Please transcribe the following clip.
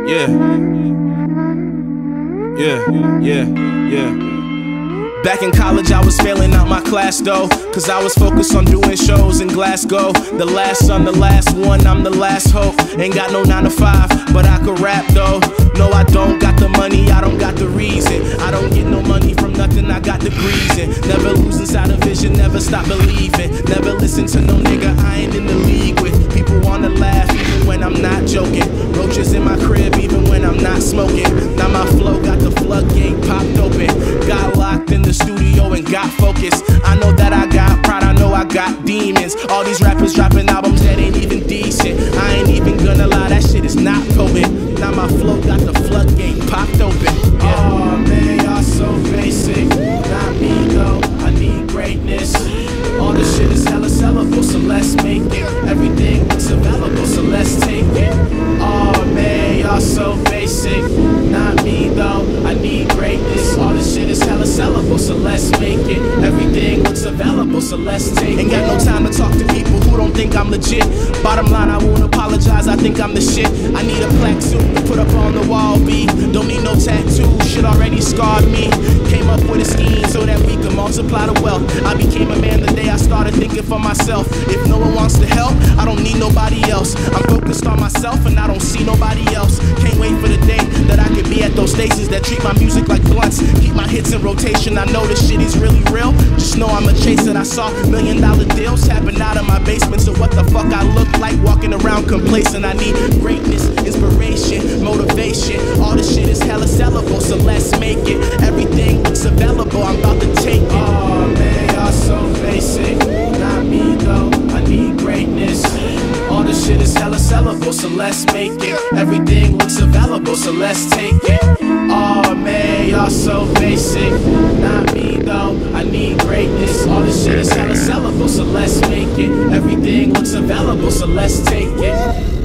Yeah. Back in college, I was failing out my class though, cause I was focused on doing shows in Glasgow. The last son, the last one, I'm the last hope. Ain't got no 9 to 5, but I could rap though. No, I don't got the money, I don't got the reason. I don't get no money from nothing, I got degrees in. Never lose inside a vision, never stop believing. Never listen to no nigga I ain't in the league with. People wanna laugh even when I'm not joking. Roaches in my crib even when I'm not smoking. Now my flow got the floodgate popped open. Got locked in the studio and got focused. I know that I got pride, I know I got demons. All these rappers dropping albums that ain't even decent. I ain't even gonna lie, that shit is not potent. Now my flow got the floodgate popped open. Oh man, y'all so basic. Not me though, I need greatness. All this shit is hella sellable, so let's make it. Everything looks available, so let's take it. Oh man, y'all so basic. Not me though, I need greatness. All this shit is hella sellable, so let's make it. Everything looks available, so let's take it. Ain't got no time to talk to people who don't think I'm legit. Bottom line, I won't apologize, I think I'm the shit. I need a plaque soon to put up on the wall, B. Don't need no tattoo, shit already scarred me. Came up with a scheme so that we could multiply the wealth. I became a man the day I started thinking for myself. If no one wants to help, I don't need nobody else. I'm focused on myself and I don't see nobody else. Can't wait for the day that I can be at those stations that treat my music like blunts. Keep my hits in rotation, I know this shit is really real. Just know I'm a chaser, I saw $1 million deals happen out of my basement. So what the fuck I look like walking around complacent? I need greatness, inspiration, motivation. All this shit is hella sellable, so let's make it. Everything looks available, I'm about to take it. Oh man, y'all so basic. Not me though, I need greatness. All this shit is hella sellable, so let's make it. Everything looks available, so let's take it. Oh man, y'all so basic. Not me though, I need greatness. All this shit is hella sellable, so let's make it. Everything looks available, so let's take it.